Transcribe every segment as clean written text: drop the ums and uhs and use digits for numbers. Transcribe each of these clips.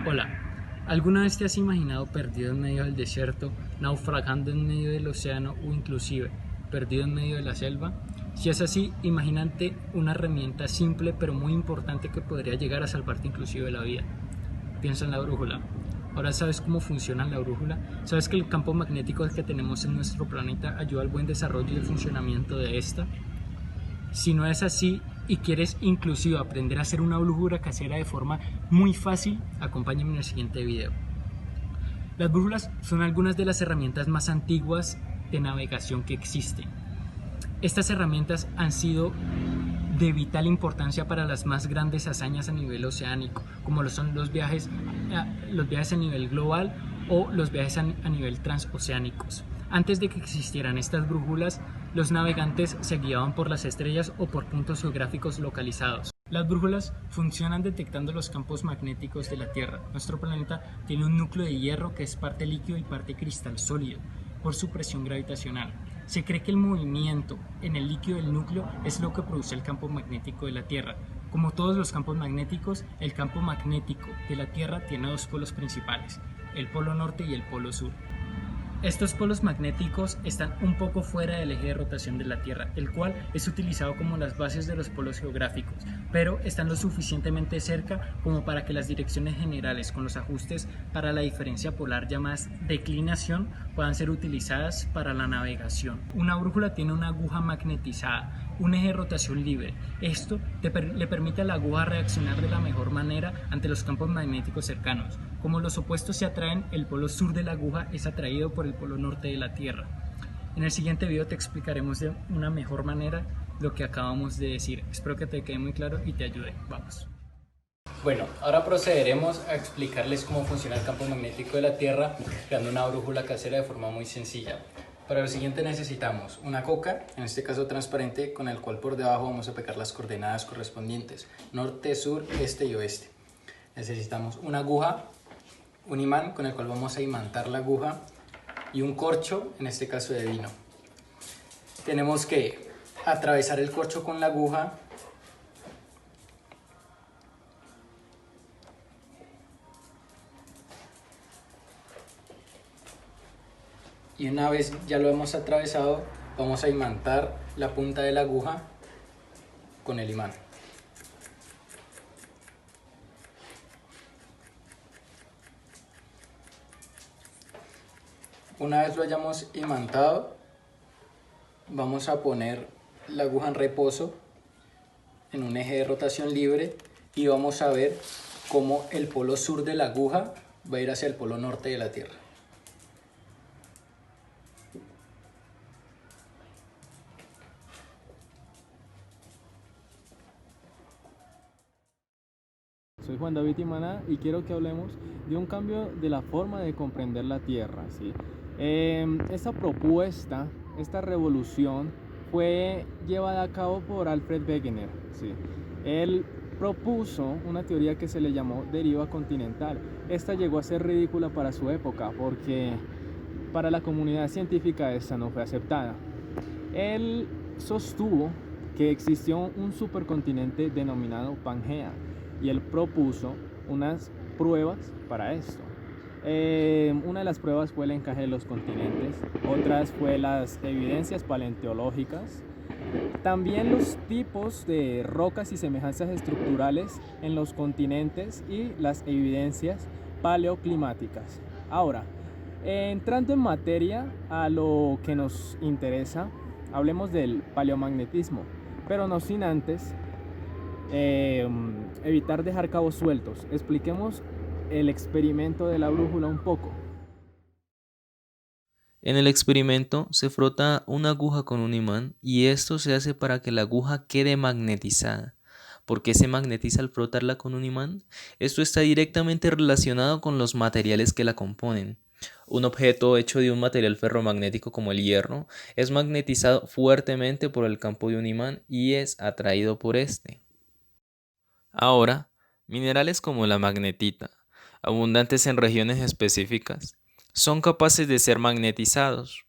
Hola, ¿alguna vez te has imaginado perdido en medio del desierto, naufragando en medio del océano o inclusive perdido en medio de la selva? Si es así, imagínate una herramienta simple pero muy importante que podría llegar a salvarte inclusive la vida. Piensa en la brújula. Ahora sabes cómo funciona la brújula, sabes que el campo magnético que tenemos en nuestro planeta ayuda al buen desarrollo y el funcionamiento de esta. Si no es así y quieres inclusive aprender a hacer una brújula casera de forma muy fácil, acompáñame en el siguiente video. Las brújulas son algunas de las herramientas más antiguas de navegación que existen. Estas herramientas han sido de vital importancia para las más grandes hazañas a nivel oceánico, como lo son los viajes a nivel global o los viajes a nivel transoceánicos. Antes de que existieran estas brújulas, los navegantes se guiaban por las estrellas o por puntos geográficos localizados. Las brújulas funcionan detectando los campos magnéticos de la Tierra. Nuestro planeta tiene un núcleo de hierro que es parte líquido y parte cristal sólido por su presión gravitacional. Se cree que el movimiento en el líquido del núcleo es lo que produce el campo magnético de la Tierra. Como todos los campos magnéticos, el campo magnético de la Tierra tiene dos polos principales, el polo norte y el polo sur. Estos polos magnéticos están un poco fuera del eje de rotación de la Tierra, el cual es utilizado como las bases de los polos geográficos, pero están lo suficientemente cerca como para que las direcciones generales con los ajustes para la diferencia polar llamadas declinación puedan ser utilizadas para la navegación. Una brújula tiene una aguja magnetizada, un eje de rotación libre. Esto le permite a la aguja reaccionar de la mejor manera ante los campos magnéticos cercanos. Como los opuestos se atraen, el polo sur de la aguja es atraído por el polo norte de la Tierra. En el siguiente video te explicaremos de una mejor manera lo que acabamos de decir. Espero que te quede muy claro y te ayude. Vamos. Bueno, ahora procederemos a explicarles cómo funciona el campo magnético de la Tierra creando una brújula casera de forma muy sencilla. Para lo siguiente necesitamos una coca, en este caso transparente, con el cual por debajo vamos a pegar las coordenadas correspondientes, norte, sur, este y oeste. Necesitamos una aguja, un imán con el cual vamos a imantar la aguja y un corcho, en este caso de vino. Tenemos que atravesar el corcho con la aguja y una vez ya lo hemos atravesado, vamos a imantar la punta de la aguja con el imán. Una vez lo hayamos imantado, vamos a poner la aguja en reposo en un eje de rotación libre y vamos a ver cómo el polo sur de la aguja va a ir hacia el polo norte de la Tierra. Soy Juan David Imaná y quiero que hablemos de un cambio de la forma de comprender la Tierra, ¿sí? Esta propuesta, esta revolución fue llevada a cabo por Alfred Wegener, ¿sí? Él propuso una teoría que se le llamó deriva continental. Esta llegó a ser ridícula para su época porque para la comunidad científica esta no fue aceptada. Él sostuvo que existió un supercontinente denominado Pangea y él propuso unas pruebas para esto. Una de las pruebas fue el encaje de los continentes, otras fue las evidencias paleontológicas, también los tipos de rocas y semejanzas estructurales en los continentes y las evidencias paleoclimáticas. Ahora, entrando en materia a lo que nos interesa, hablemos del paleomagnetismo, pero no sin antes evitar dejar cabos sueltos. Expliquemos el experimento de la brújula un poco. En el experimento se frota una aguja con un imán y esto se hace para que la aguja quede magnetizada. ¿Por qué se magnetiza al frotarla con un imán? Esto está directamente relacionado con los materiales que la componen. Un objeto hecho de un material ferromagnético como el hierro es magnetizado fuertemente por el campo de un imán y es atraído por este. Ahora, minerales como la magnetita, abundantes en regiones específicas, son capaces de ser magnetizados.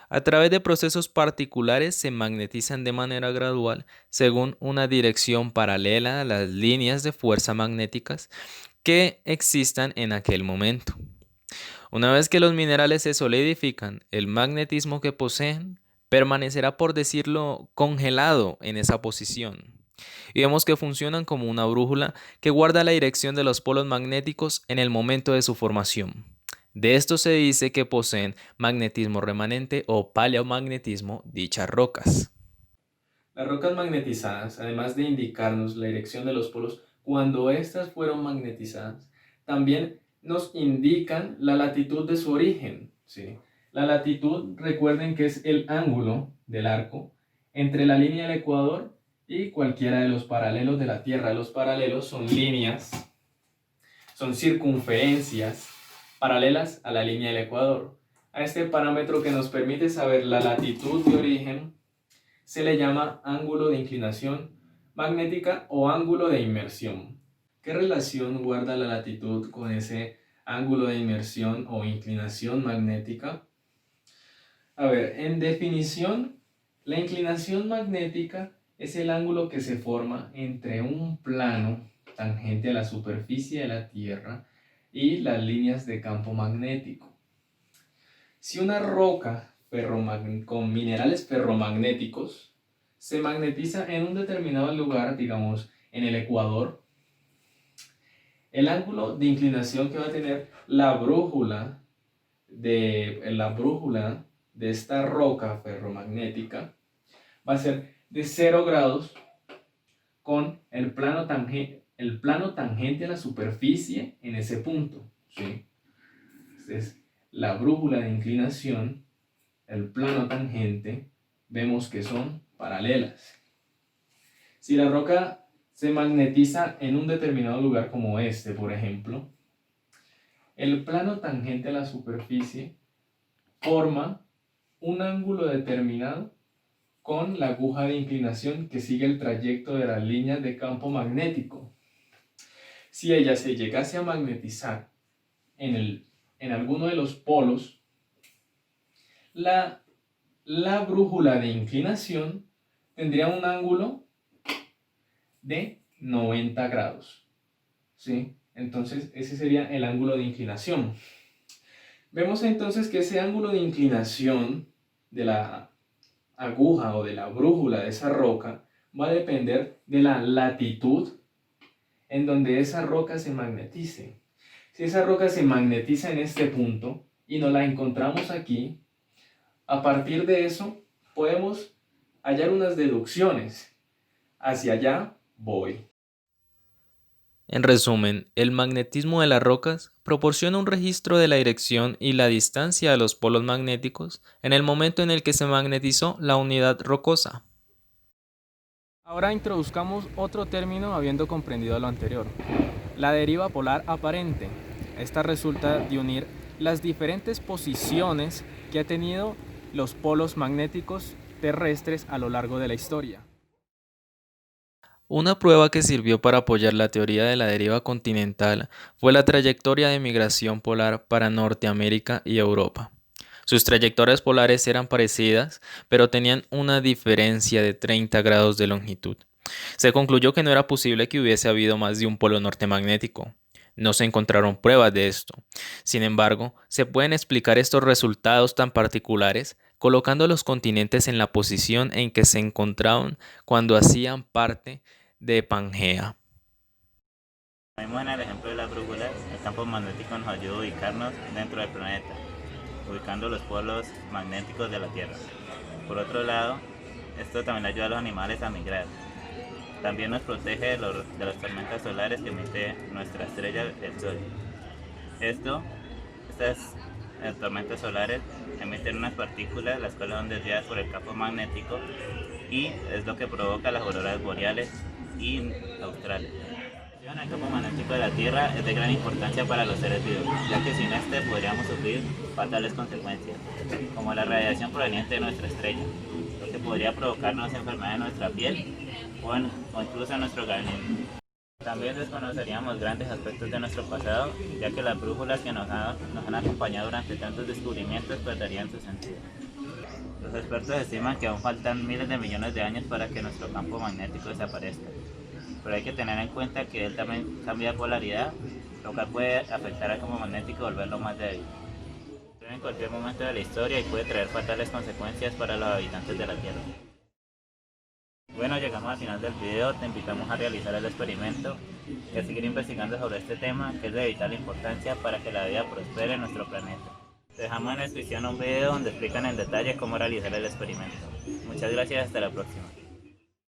A través de procesos particulares se magnetizan de manera gradual según una dirección paralela a las líneas de fuerza magnéticas que existan en aquel momento. Una vez que los minerales se solidifican, el magnetismo que poseen permanecerá, por decirlo, congelado en esa posición. Y vemos que funcionan como una brújula que guarda la dirección de los polos magnéticos en el momento de su formación. De esto se dice que poseen magnetismo remanente o paleomagnetismo dichas rocas. Las rocas magnetizadas, además de indicarnos la dirección de los polos cuando éstas fueron magnetizadas, también nos indican la latitud de su origen, ¿sí? La latitud, recuerden que es el ángulo del arco entre la línea del ecuador y cualquiera de los paralelos de la Tierra. Los paralelos son líneas, son circunferencias paralelas a la línea del ecuador. A este parámetro que nos permite saber la latitud de origen se le llama ángulo de inclinación magnética o ángulo de inmersión. ¿Qué relación guarda la latitud con ese ángulo de inmersión o inclinación magnética? A ver, en definición, la inclinación magnética es el ángulo que se forma entre un plano tangente a la superficie de la Tierra y las líneas de campo magnético. Si una roca con minerales ferromagnéticos se magnetiza en un determinado lugar, digamos en el ecuador, el ángulo de inclinación que va a tener la brújula de esta roca ferromagnética va a ser de 0 grados con el plano tangente a la superficie en ese punto, ¿sí? Entonces, la brújula de inclinación, el plano tangente, vemos que son paralelas. Si la roca se magnetiza en un determinado lugar como este, por ejemplo, el plano tangente a la superficie forma un ángulo determinado con la aguja de inclinación que sigue el trayecto de las líneas de campo magnético. Si ella se llegase a magnetizar en alguno de los polos, la brújula de inclinación tendría un ángulo de 90 grados, ¿sí? Entonces ese sería el ángulo de inclinación. Vemos entonces que ese ángulo de inclinación de la aguja o de la brújula de esa roca va a depender de la latitud en donde esa roca se magnetice. Si esa roca se magnetiza en este punto y nos la encontramos aquí, a partir de eso podemos hallar unas deducciones. Hacia allá voy. En resumen, el magnetismo de las rocas proporciona un registro de la dirección y la distancia a los polos magnéticos en el momento en el que se magnetizó la unidad rocosa. Ahora introduzcamos otro término habiendo comprendido lo anterior, la deriva polar aparente. Esta resulta de unir las diferentes posiciones que ha tenido los polos magnéticos terrestres a lo largo de la historia. Una prueba que sirvió para apoyar la teoría de la deriva continental fue la trayectoria de migración polar para Norteamérica y Europa. Sus trayectorias polares eran parecidas, pero tenían una diferencia de 30 grados de longitud. Se concluyó que no era posible que hubiese habido más de un polo norte magnético. No se encontraron pruebas de esto. Sin embargo, se pueden explicar estos resultados tan particulares colocando los continentes en la posición en que se encontraban cuando hacían parte de Pangea. Vemos en el ejemplo de las brújulas, el campo magnético nos ayuda a ubicarnos dentro del planeta, ubicando los polos magnéticos de la Tierra. Por otro lado, esto también ayuda a los animales a migrar. También nos protege de las tormentas solares que emite nuestra estrella, el Sol. Estas tormentas solares emiten unas partículas, las cuales son desviadas por el campo magnético y es lo que provoca las auroras boreales y australes. El campo magnético de la Tierra es de gran importancia para los seres vivos, ya que sin este podríamos sufrir fatales consecuencias, como la radiación proveniente de nuestra estrella, lo que podría provocarnos enfermedades en nuestra piel o incluso en nuestro organismo. También desconoceríamos grandes aspectos de nuestro pasado, ya que las brújulas que nos han acompañado durante tantos descubrimientos perderían su sentido. Los expertos estiman que aún faltan miles de millones de años para que nuestro campo magnético desaparezca, pero hay que tener en cuenta que él también cambia de polaridad lo cual puede afectar al campo magnético y volverlo más débil. En cualquier momento de la historia y puede traer fatales consecuencias para los habitantes de la Tierra. Bueno, llegamos al final del video, te invitamos a realizar el experimento y a seguir investigando sobre este tema que es de vital importancia para que la vida prospere en nuestro planeta. Te dejamos en la descripción un video donde explican en detalle cómo realizar el experimento. Muchas gracias, hasta la próxima.